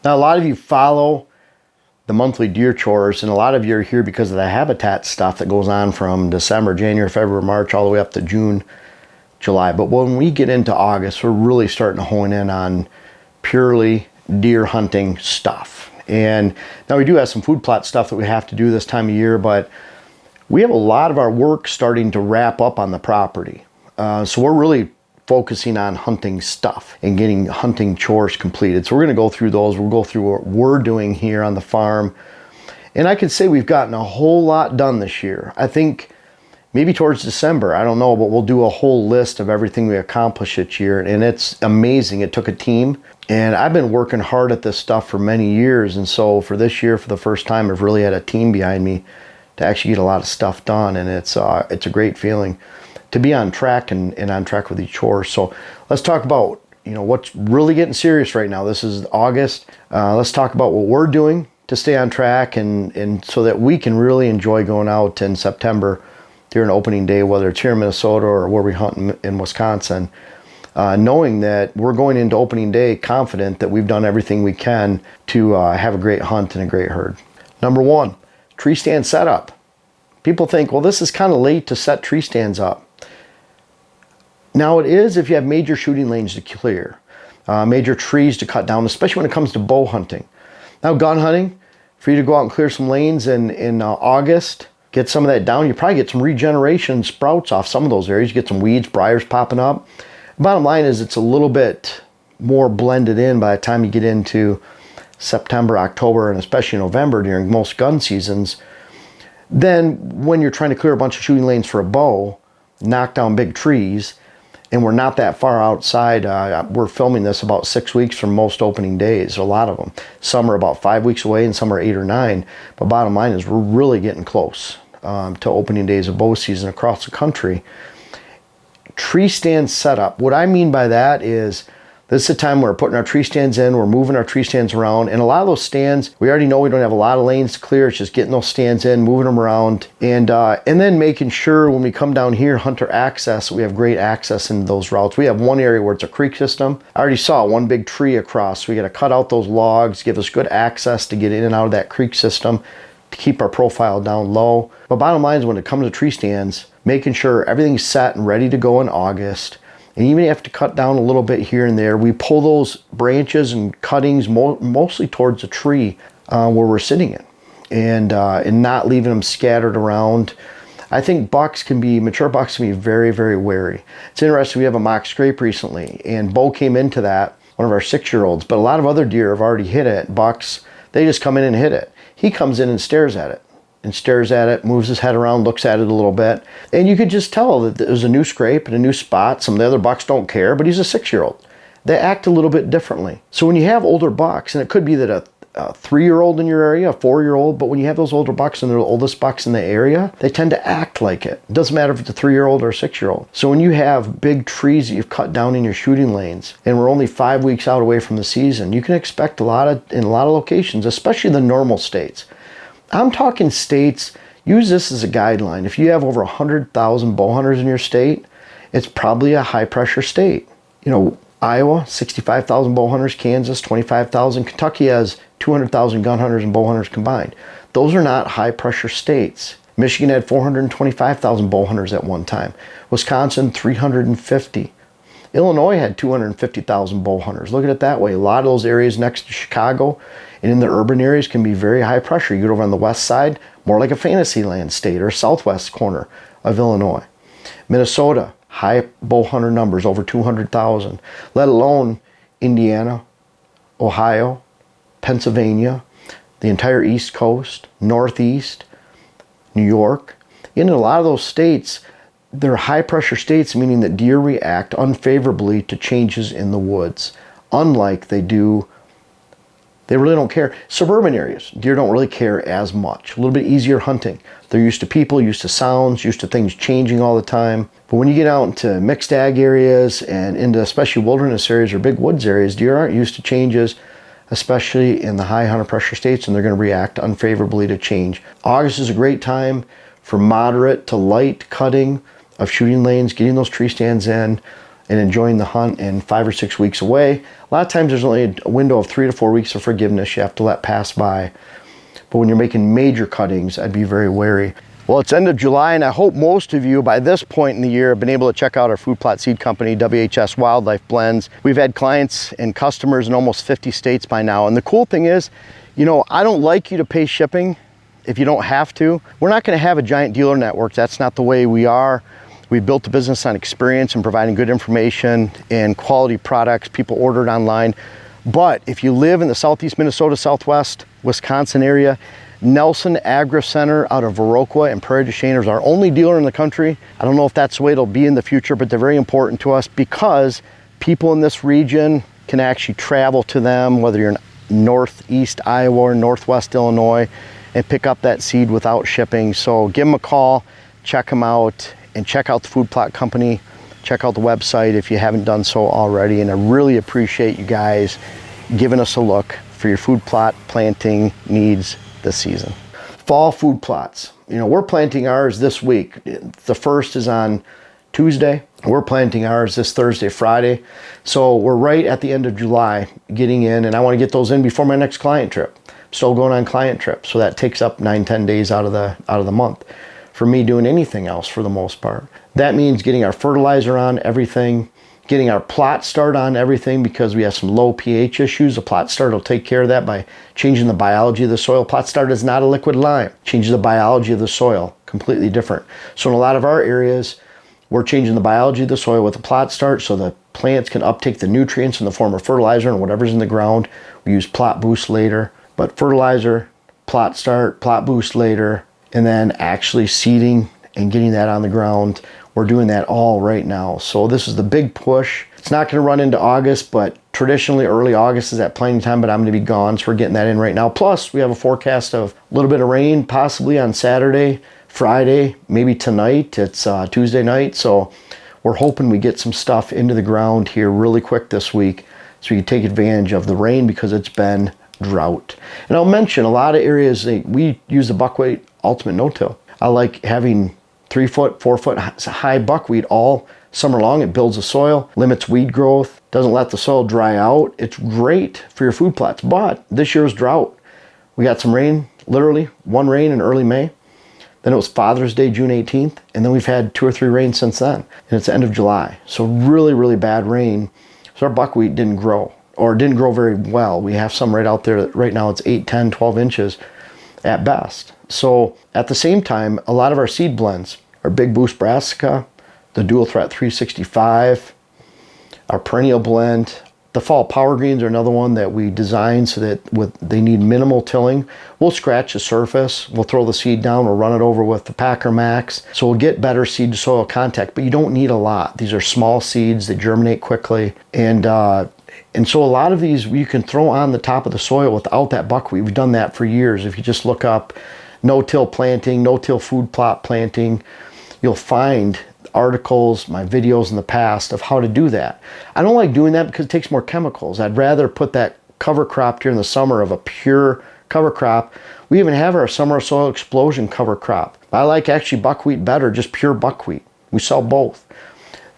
Now, a lot of you follow the monthly deer chores, and a lot of you are here because of the habitat stuff that goes on from December, January, February, March, all the way up to June, July. But when we get into August, we're really starting to hone in on purely deer hunting stuff. And now we do have some food plot stuff that we have to do this time of year, but we have a lot of our work starting to wrap up on the property. So we're really focusing on hunting stuff and getting hunting chores completed. So we're going to go through those. We'll go through what we're doing here on the farm. And I can say we've gotten a whole lot done this year. I think maybe towards December, I don't know, but we'll do a whole list of everything we accomplished this year. And it's amazing. It took a team. And I've been working hard at this stuff for many years. And so for this year, for the first time, I've really had a team behind me to actually get a lot of stuff done. And it's a great feeling to be on track and on track with these chores. So let's talk about, what's really getting serious right now. This is August. Let's talk about what we're doing to stay on track and so that we can really enjoy going out in September during opening day, whether it's here in Minnesota or where we hunt in Wisconsin, knowing that we're going into opening day confident that we've done everything we can to have a great hunt and a great herd. Number one, tree stand setup. People think, well, this is kind of late to set tree stands up. Now it is if you have major shooting lanes to clear, major trees to cut down, especially when it comes to bow hunting. Now gun hunting, for you to go out and clear some lanes in August, get some of that down, you probably get some regeneration sprouts off some of those areas. You get some weeds, briars popping up. Bottom line is it's a little bit more blended in by the time you get into September, October, and especially November during most gun seasons. Then when you're trying to clear a bunch of shooting lanes for a bow, knock down big trees, and we're not that far outside. We're filming this about 6 weeks from most opening days, a lot of them. Some are about 5 weeks away and some are 8 or 9. But bottom line is we're really getting close to opening days of bow season across the country. Tree stand setup. What I mean by that is this is the time we're putting our tree stands in, we're moving our tree stands around, and a lot of those stands, we already know we don't have a lot of lanes to clear. It's just getting those stands in, moving them around, and then making sure when we come down here, hunter access, we have great access into those routes. We have one area where it's a creek system. I already saw one big tree across, so we got to cut out those logs, give us good access to get in and out of that creek system to keep our profile down low. But bottom line is when it comes to tree stands, making sure everything's set and ready to go in August. And even if you have to cut down a little bit here and there, we pull those branches and cuttings mostly towards the tree where we're sitting in, and not leaving them scattered around. I think mature bucks can be very, very wary. It's interesting, we have a mock scrape recently, and Bo came into that, one of our 6-year-olds, but a lot of other deer have already hit it. Bucks, they just come in and hit it. He comes in and stares at it, moves his head around, looks at it a little bit. And you could just tell that there's a new scrape and a new spot. Some of the other bucks don't care, but he's a 6-year-old. They act a little bit differently. So when you have older bucks, and it could be that a 3-year-old in your area, a 4-year-old, but when you have those older bucks and they're the oldest bucks in the area, they tend to act like it. It doesn't matter if it's a 3-year-old or a 6-year-old. So when you have big trees that you've cut down in your shooting lanes, and we're only 5 weeks out away from the season, you can expect in a lot of locations, especially the normal states. I'm talking states, use this as a guideline. If you have over 100,000 bow hunters in your state, it's probably a high pressure state. Iowa, 65,000 bow hunters, Kansas, 25,000. Kentucky has 200,000 gun hunters and bow hunters combined. Those are not high pressure states. Michigan had 425,000 bow hunters at one time. Wisconsin, 350. Illinois had 250,000 bow hunters. Look at it that way. A lot of those areas next to Chicago and in the urban areas can be very high pressure. You get over on the west side, more like a fantasy land state, or southwest corner of Illinois. Minnesota, high bow hunter numbers, over 200,000, let alone Indiana, Ohio, Pennsylvania, the entire East Coast, Northeast, New York. In a lot of those states, they're high pressure states, meaning that deer react unfavorably to changes in the woods, unlike they really don't care. Suburban areas, deer don't really care as much. A little bit easier hunting. They're used to people, used to sounds, used to things changing all the time. But when you get out into mixed ag areas and into especially wilderness areas or big woods areas, deer aren't used to changes, especially in the high hunter pressure states, and they're going to react unfavorably to change. August is a great time for moderate to light cutting of shooting lanes, getting those tree stands in, and enjoying the hunt and 5 or 6 weeks away. A lot of times there's only a window of 3 to 4 weeks of forgiveness you have to let pass by. But when you're making major cuttings, I'd be very wary. Well, it's end of July, and I hope most of you by this point in the year have been able to check out our food plot seed company, WHS Wildlife Blends. We've had clients and customers in almost 50 states by now. And the cool thing is, you know, I don't like you to pay shipping if you don't have to. We're not going to have a giant dealer network. That's not the way we are. We built the business on experience and providing good information and quality products. People order it online. But if you live in the Southeast Minnesota, Southwest Wisconsin area, Nelson Agri Center out of Viroqua and Prairie du Chien is our only dealer in the country. I don't know if that's the way it'll be in the future, but they're very important to us because people in this region can actually travel to them, whether you're in northeast Iowa or northwest Illinois, and pick up that seed without shipping. So give them a call, check them out, and check out the food plot company. Check out the website if you haven't done so already. And I really appreciate you guys giving us a look for your food plot planting needs this season. Fall food plots. You know, we're planting ours this week. The first is on Tuesday. We're planting ours this Thursday, Friday. So we're right at the end of July getting in, and I want to get those in before my next client trip. Still going on client trips. So that takes up 9-10 days out of the month for me doing anything else for the most part. That means getting our fertilizer on everything, getting our plot start on everything because we have some low pH issues. The plot start will take care of that by changing the biology of the soil. Plot start is not a liquid lime. Changes the biology of the soil, completely different. So in a lot of our areas, we're changing the biology of the soil with the plot start so the plants can uptake the nutrients in the form of fertilizer and whatever's in the ground. We use plot boost later, but fertilizer, plot start, plot boost later, and then actually seeding and getting that on the ground. We're doing that all right now. So this is the big push. It's not going to run into August, but traditionally early August is that planting time, but I'm going to be gone. So we're getting that in right now. Plus we have a forecast of a little bit of rain possibly on Saturday, Friday, maybe tonight. It's Tuesday night. So we're hoping we get some stuff into the ground here really quick this week so you can take advantage of the rain because it's been drought. And I'll mention a lot of areas, we use the buckwheat ultimate no-till. I like having 3 foot, 4 foot high buckwheat all summer long. It builds the soil, limits weed growth, doesn't let the soil dry out. It's great for your food plots. But this year's drought, we got some rain, literally one rain in early May. Then it was Father's Day, June 18th. And then we've had 2 or 3 rains since then. And it's the end of July. So really, really bad rain. So our buckwheat didn't grow or didn't grow very well. We have some right out there. Right now it's 8, 10, 12 inches at best. So at the same time, a lot of our seed blends, our Big Boost Brassica, the Dual Threat 365, our perennial blend, the Fall Power Greens are another one that we designed so that they need minimal tilling. We'll scratch the surface, we'll throw the seed down, we'll run it over with the Packer Max. So we'll get better seed to soil contact, but you don't need a lot. These are small seeds that germinate quickly. And so a lot of these you can throw on the top of the soil without that buckwheat. We've done that for years. If you just look up no-till planting, no-till food plot planting, you'll find articles, my videos in the past of how to do that. I don't like doing that because it takes more chemicals. I'd rather put that cover crop during the summer of a pure cover crop. We even have our Summer Soil Explosion cover crop. I like actually buckwheat better, just pure buckwheat. We sell both.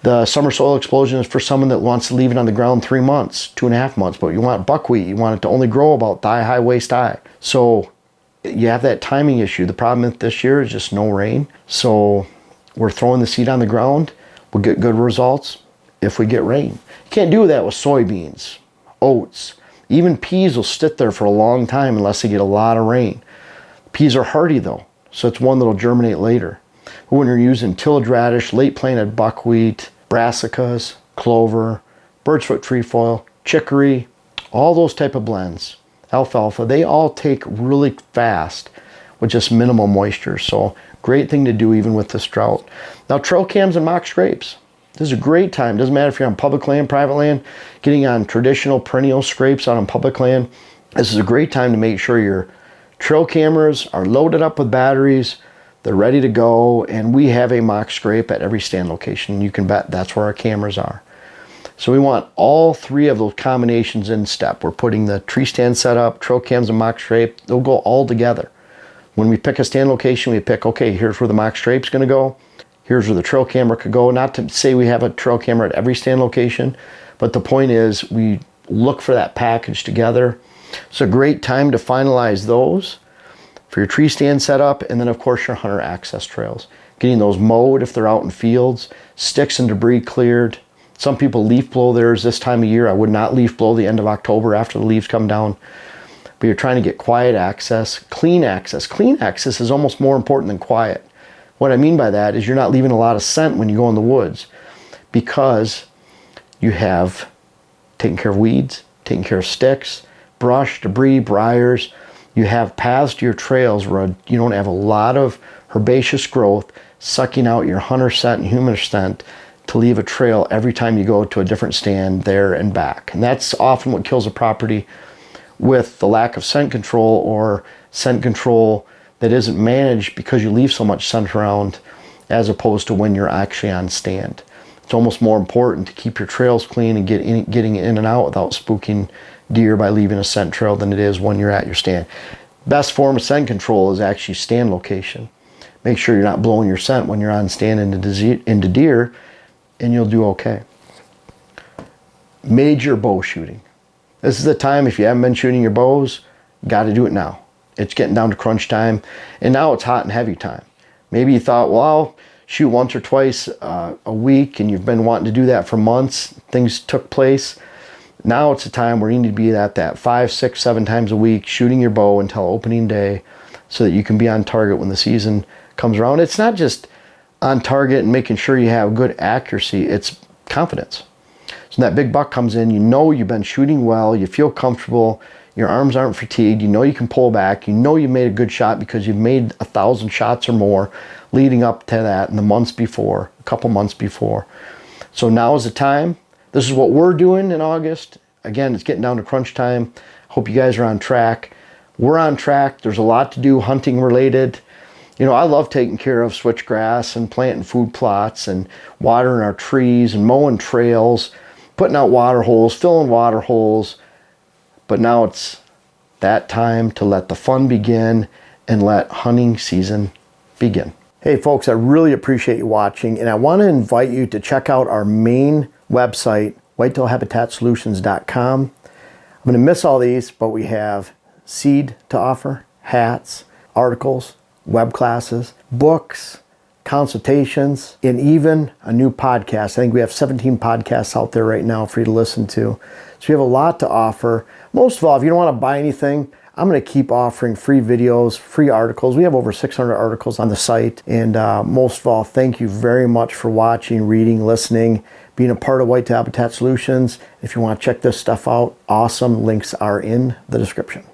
The Summer Soil Explosion is for someone that wants to leave it on the ground 3 months, 2.5 months, but you want buckwheat, you want it to only grow about thigh high, waist high. So you have that timing issue. The problem this year is just no rain. So we're throwing the seed on the ground. We'll get good results if we get rain. You can't do that with soybeans, oats. Even peas will sit there for a long time unless they get a lot of rain. Peas are hardy though, so it's one that'll germinate later. But when you're using tillage radish, late planted buckwheat, brassicas, clover, birchfoot trefoil, chicory, all those type of blends, alfalfa, they all take really fast with just minimal moisture. So great thing to do even with this drought. Now trail cams and mock scrapes. This is a great time. Doesn't matter if you're on public land, private land, getting on traditional perennial scrapes out on public land. This is a great time to make sure your trail cameras are loaded up with batteries. They're ready to go. And we have a mock scrape at every stand location. You can bet that's where our cameras are. So we want all 3 of those combinations in step. We're putting the tree stand setup, trail cams and mock scrape. They'll go all together. When we pick a stand location, we pick, okay, here's where the mock scrape's gonna go. Here's where the trail camera could go. Not to say we have a trail camera at every stand location, but the point is we look for that package together. It's a great time to finalize those for your tree stand setup, and then of course your hunter access trails. Getting those mowed if they're out in fields, sticks and debris cleared. Some people leaf blow theirs this time of year. I would not leaf blow the end of October after the leaves come down. But you're trying to get quiet access, clean access. Clean access is almost more important than quiet. What I mean by that is you're not leaving a lot of scent when you go in the woods, because you have taken care of weeds, taken care of sticks, brush, debris, briars. You have paths to your trails where you don't have a lot of herbaceous growth sucking out your hunter scent and human scent to leave a trail every time you go to a different stand there and back. And that's often what kills a property with the lack of scent control, or scent control that isn't managed because you leave so much scent around, as opposed to when you're actually on stand. It's almost more important to keep your trails clean and getting in and out without spooking deer by leaving a scent trail than it is when you're at your stand. Best form of scent control is actually stand location. Make sure you're not blowing your scent when you're on stand into deer, and you'll do okay. Major bow shooting. This is the time, if you haven't been shooting your bows, got to do it now. It's getting down to crunch time, and now it's hot and heavy time. Maybe you thought, well, I'll shoot once or twice a week, and you've been wanting to do that for months. Things took place. Now it's a time where you need to be at that 5, 6, 7 times a week, shooting your bow until opening day, so that you can be on target when the season comes around. It's not just on target and making sure you have good accuracy, it's confidence. So that big buck comes in, you know you've been shooting well, you feel comfortable, your arms aren't fatigued, you know you can pull back, you know you made a good shot because you've made 1,000 shots or more leading up to that in the months before, a couple months before. So now is the time. This is what we're doing in August. Again, it's getting down to crunch time. Hope you guys are on track. We're on track. There's a lot to do hunting related. You know, I love taking care of switchgrass and planting food plots and watering our trees and mowing trails, putting out water holes, filling water holes. But now it's that time to let the fun begin and let hunting season begin. Hey folks, I really appreciate you watching, and I want to invite you to check out our main website, whitetailhabitatsolutions.com. I'm going to miss all these, but we have seed to offer, hats, articles, web classes, books, consultations, and even a new podcast. I think we have 17 podcasts out there right now for you to listen to. So we have a lot to offer. Most of all, if you don't want to buy anything, I'm going to keep offering free videos, free articles. We have over 600 articles on the site. And most of all, thank you very much for watching, reading, listening, being a part of Whitetail Habitat Solutions. If you want to check this stuff out, awesome. Links are in the description.